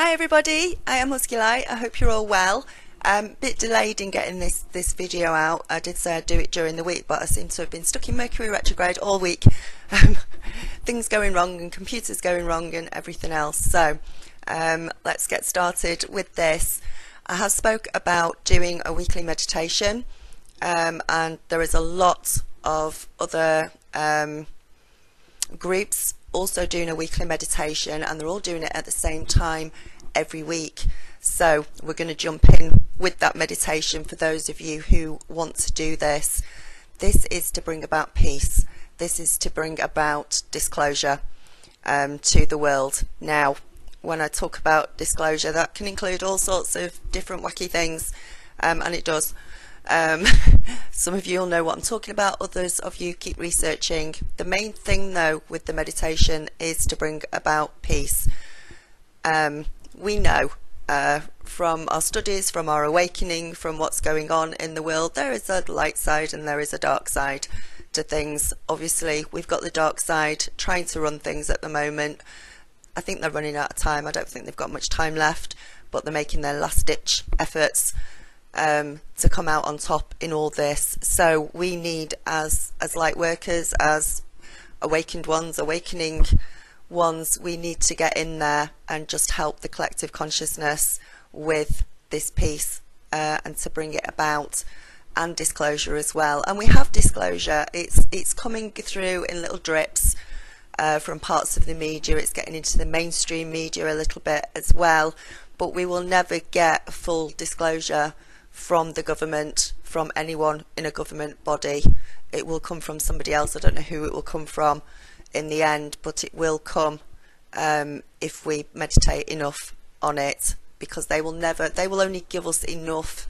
Hi everybody, I am Husky-Light. I hope you're all well. Bit delayed in getting this video out. I did say I'd do it during the week, but I seem to have been stuck in Mercury retrograde all week. Things going wrong and computers going wrong and everything else. So let's get started with this. I have spoke about doing a weekly meditation, and there is a lot of other groups also doing a weekly meditation, and they're all doing it at the same time every week. So we're going to jump in with that meditation for those of you who want to do this. This is to bring about peace. This is to bring about disclosure to the world. Now, when I talk about disclosure, that can include all sorts of different wacky things, and it does. Some of you will know what I'm talking about, others of you keep researching. The main thing though with the meditation is to bring about peace. We know from our studies, from our awakening, from what's going on in the world, there is a light side and there is a dark side to things. Obviously we've got the dark side trying to run things at the moment. I think they're running out of time. I don't think they've got much time left, but they're making their last ditch efforts to come out on top in all this. So we need, as light workers, as awakened ones, awakening ones, we need to get in there and just help the collective consciousness with this peace and to bring it about, and disclosure as well. And we have disclosure. It's coming through in little drips from parts of the media. It's getting into the mainstream media a little bit as well, but we will never get full disclosure from the government, from anyone in a government body. It will come from somebody else. I don't know who it will come from in the end, but it will come if we meditate enough on it, because they will only give us enough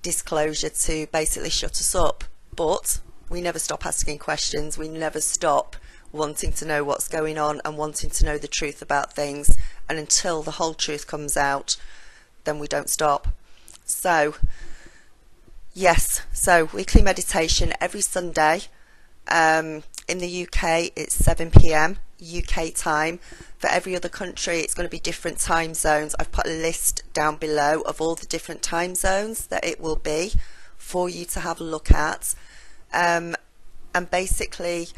disclosure to basically shut us up. But we never stop asking questions. We never stop wanting to know what's going on and wanting to know the truth about things, and until the whole truth comes out, then we don't stop. So yes, so weekly meditation every Sunday. In the UK it's 7 PM UK time. For every other country it's going to be different time zones. I've put a list down below of all the different time zones that it will be for you to have a look at. And basically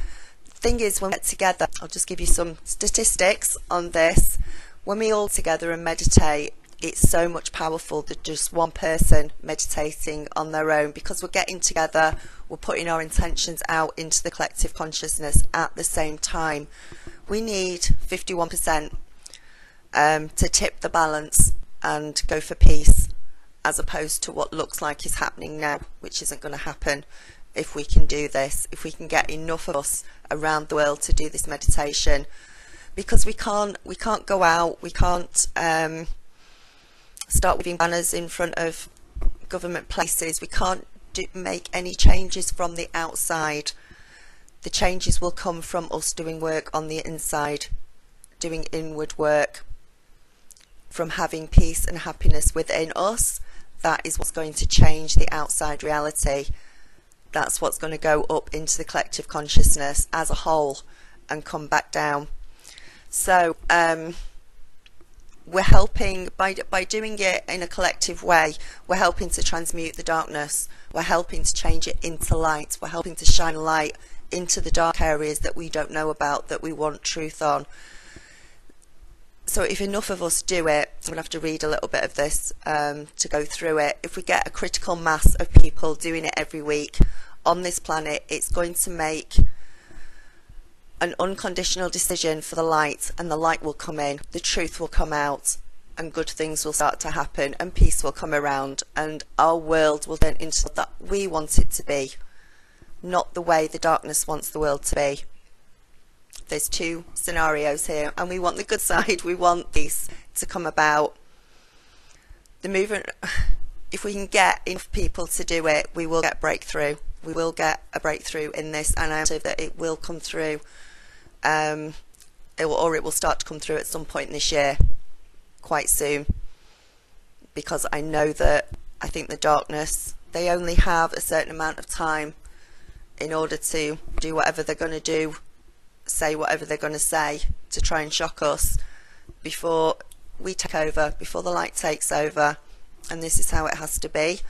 the thing is, when we get together, I'll just give you some statistics on this. When we all together and meditate, it's so much powerful than just one person meditating on their own, because we're getting together, we're putting our intentions out into the collective consciousness at the same time. We need 51% to tip the balance and go for peace, as opposed to what looks like is happening now, which isn't going to happen if we can do this, if we can get enough of us around the world to do this meditation. Because we can't go out, we can't start waving banners in front of government places. We can't make any changes from the outside. The changes will come from us doing work on the inside, doing inward work, from having peace and happiness within us. That is what's going to change the outside reality. That's what's going to go up into the collective consciousness as a whole and come back down. So we're helping, by doing it in a collective way, we're helping to transmute the darkness, we're helping to change it into light, we're helping to shine light into the dark areas that we don't know about, that we want truth on. So if enough of us do it, I'm going to have to read a little bit of this to go through it. If we get a critical mass of people doing it every week on this planet, it's going to make an unconditional decision for the light, and the light will come in, the truth will come out, and good things will start to happen, and peace will come around, and our world will turn into that we want it to be, not the way the darkness wants the world to be. There's two scenarios here, and we want the good side. We want peace to come about. The movement, if we can get enough people to do it, we will get breakthrough. We will get a breakthrough in this, and I'm sure that it will come through. It will start to come through at some point this year, quite soon, because I know that I think the darkness, they only have a certain amount of time in order to do whatever they're going to do, say whatever they're going to say to try and shock us before we take over, before the light takes over, and this is how it has to be.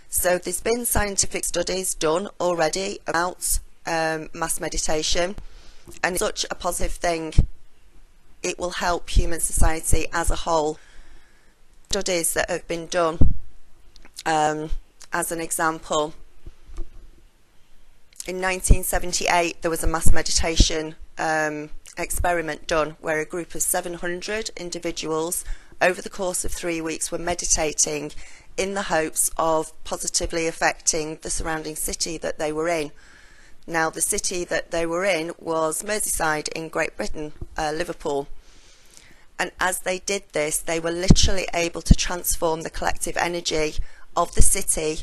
So there's been scientific studies done already about mass meditation, and it's such a positive thing. It will help human society as a whole. Studies that have been done, as an example, in 1978 there was a mass meditation experiment done where a group of 700 individuals over the course of 3 weeks were meditating in the hopes of positively affecting the surrounding city that they were in. Now, the city that they were in was Merseyside in Great Britain, Liverpool. And as they did this, they were literally able to transform the collective energy of the city,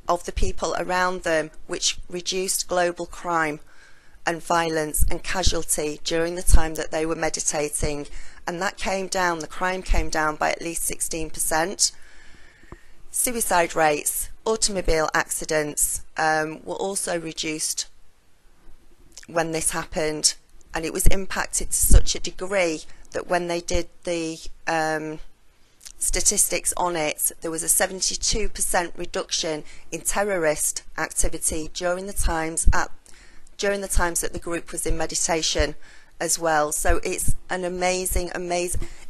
of the people around them, which reduced global crime and violence and casualty during the time that they were meditating. And that came down, the crime came down by at least 16%. Suicide rates, automobile accidents were also reduced when this happened, and it was impacted to such a degree that when they did the statistics on it, there was a 72% reduction in terrorist activity during the times that the group was in meditation as well. So it's an amazing,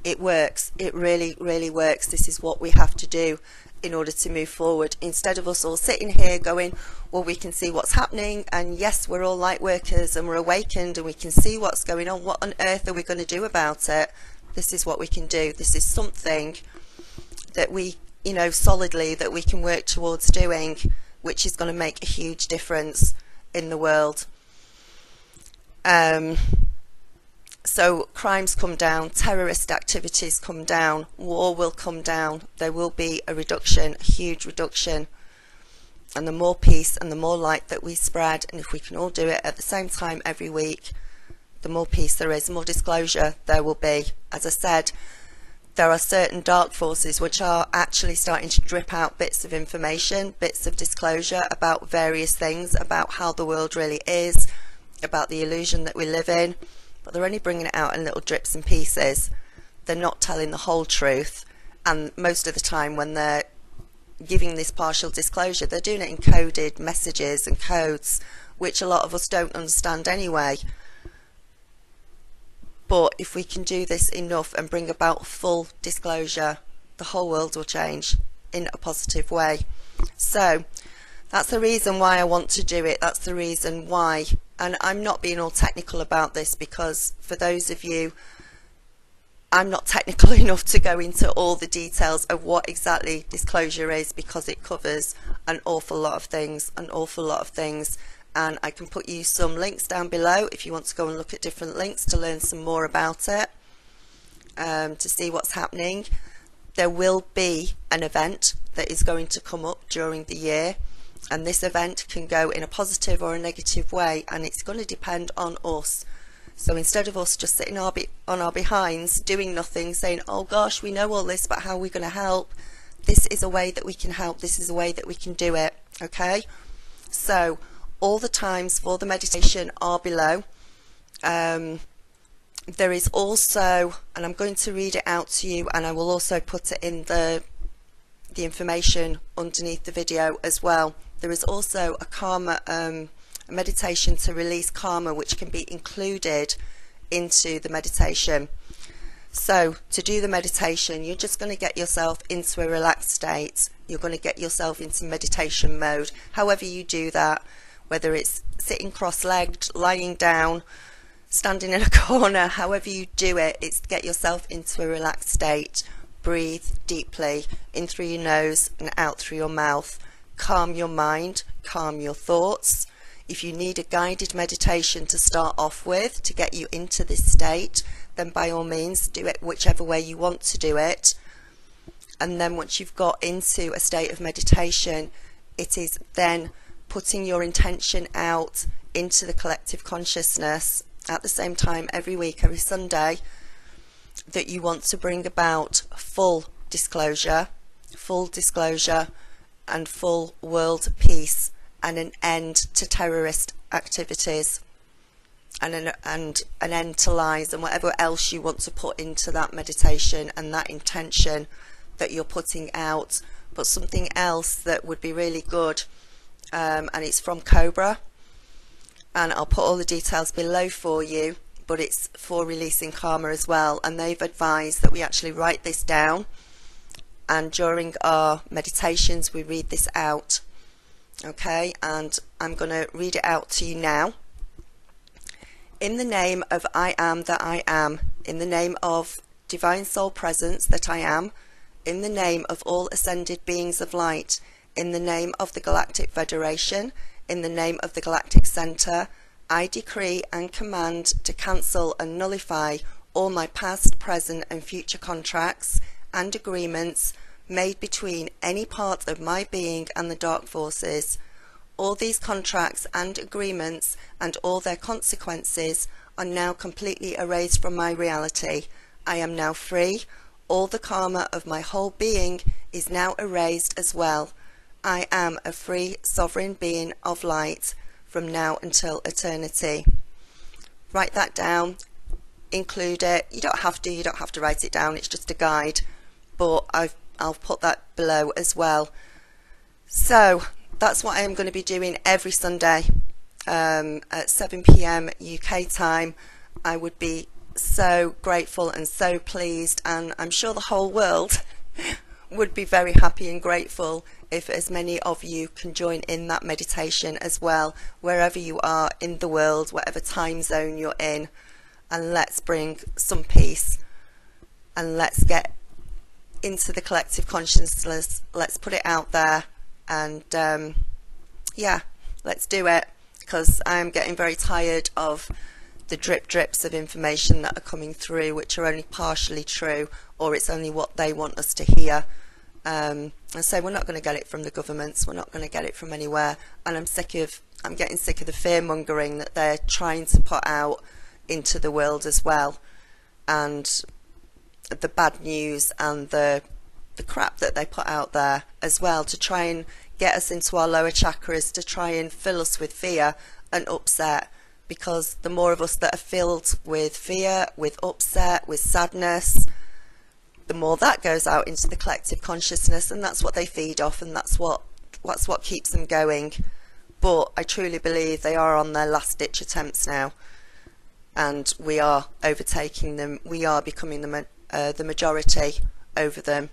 it works. It really, really works. This is what we have to do in order to move forward, instead of us all sitting here going, well, we can see what's happening, and yes, we're all light workers and we're awakened and we can see what's going on. What on earth are we going to do about it? This is what we can do. This is something that we, you know, solidly, that we can work towards doing, which is going to make a huge difference in the world. So crimes come down, terrorist activities come down, war will come down, there will be a reduction, a huge reduction. And the more peace and the more light that we spread, and if we can all do it at the same time every week, the more peace there is, the more disclosure there will be. As I said, there are certain dark forces which are actually starting to drip out bits of information, bits of disclosure about various things, about how the world really is, about the illusion that we live in. But they're only bringing it out in little drips and pieces. They're not telling the whole truth, and most of the time when they're giving this partial disclosure, they're doing it in coded messages and codes, which a lot of us don't understand anyway. But if we can do this enough and bring about full disclosure, the whole world will change in a positive way. So that's the reason why I want to do it. That's the reason why. And I'm not being all technical about this, because for those of you, I'm not technical enough to go into all the details of what exactly disclosure is, because it covers an awful lot of things, and I can put you some links down below if you want to go and look at different links to learn some more about it, to see what's happening. There will be an event that is going to come up during the year, and this event can go in a positive or a negative way, and it's going to depend on us. So instead of us just sitting on our behinds doing nothing, saying, oh gosh, we know all this, but how are we going to help? This is a way that we can help. This is a way that we can do it. Okay, so all the times for the meditation are below. There is also, and I'm going to read it out to you, and I will also put it in the information underneath the video as well. There is also a karma, a meditation to release karma, which can be included into the meditation. So to do the meditation, you're just going to get yourself into a relaxed state. You're going to get yourself into meditation mode. However you do that, whether it's sitting cross-legged, lying down, standing in a corner, however you do it, it's get yourself into a relaxed state. Breathe deeply in through your nose and out through your mouth. Calm your mind, calm your thoughts. If you need a guided meditation to start off with to get you into this state, then by all means do it whichever way you want to do it. And then once you've got into a state of meditation, it is then putting your intention out into the collective consciousness at the same time every week, every Sunday, that you want to bring about full disclosure and full world peace and an end to terrorist activities. and an end to lies, and whatever else you want to put into that meditation and that intention that you're putting out. But something else that would be really good, and it's from Cobra, and I'll put all the details below for you, but it's for releasing karma as well, and they've advised that we actually write this down, and during our meditations we read this out. Okay, and I'm going to read it out to you now. In the name of I am that I am, in the name of Divine Soul Presence that I am, in the name of all ascended beings of light, in the name of the Galactic Federation, in the name of the Galactic Center, I decree and command to cancel and nullify all my past, present and future contracts and agreements made between any part of my being and the dark forces. All these contracts and agreements and all their consequences are now completely erased from my reality. I am now free. All the karma of my whole being is now erased as well. I am a free sovereign being of light from now until eternity. Write that down, include it. You don't have to write it down, it's just a guide, but I'll put that below as well. So that's what I am going to be doing every Sunday at 7 PM UK time. I would be so grateful and so pleased, and I'm sure the whole world would be very happy and grateful if as many of you can join in that meditation as well, wherever you are in the world, whatever time zone you're in. And let's bring some peace, and let's get into the collective consciousness. Let's put it out there, and yeah, let's do it, because I'm getting very tired of the drips of information that are coming through, which are only partially true, or it's only what they want us to hear. And so we're not going to get it from the governments, we're not going to get it from anywhere, and I'm getting sick of the fear mongering that they're trying to put out into the world as well, and the bad news and the crap that they put out there as well, to try and get us into our lower chakras, to try and fill us with fear and upset. Because the more of us that are filled with fear, with upset, with sadness, the more that goes out into the collective consciousness, and that's what they feed off, and that's what keeps them going. But I truly believe they are on their last ditch attempts now, and we are overtaking them. We are becoming the majority over them.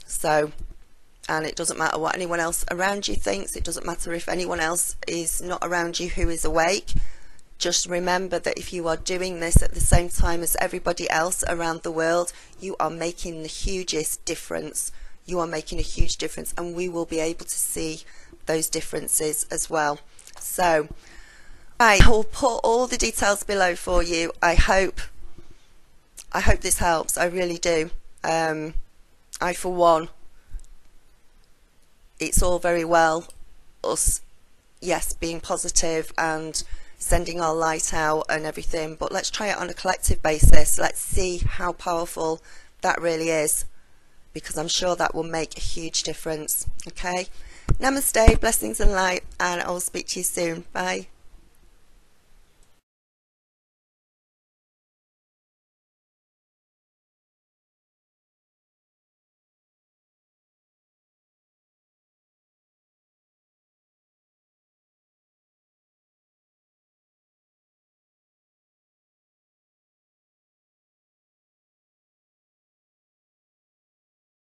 So, and it doesn't matter what anyone else around you thinks, it doesn't matter if anyone else is not around you who is awake. Just remember that if you are doing this at the same time as everybody else around the world, you are making the hugest difference. You are making a huge difference, and we will be able to see those differences as well. So I will put all the details below for you. I hope this helps. I really do. I, for one, it's all very well us, yes, being positive and sending our light out and everything, but let's try it on a collective basis. Let's see how powerful that really is, because I'm sure that will make a huge difference. Okay, namaste, blessings and light, and I will speak to you soon. Bye.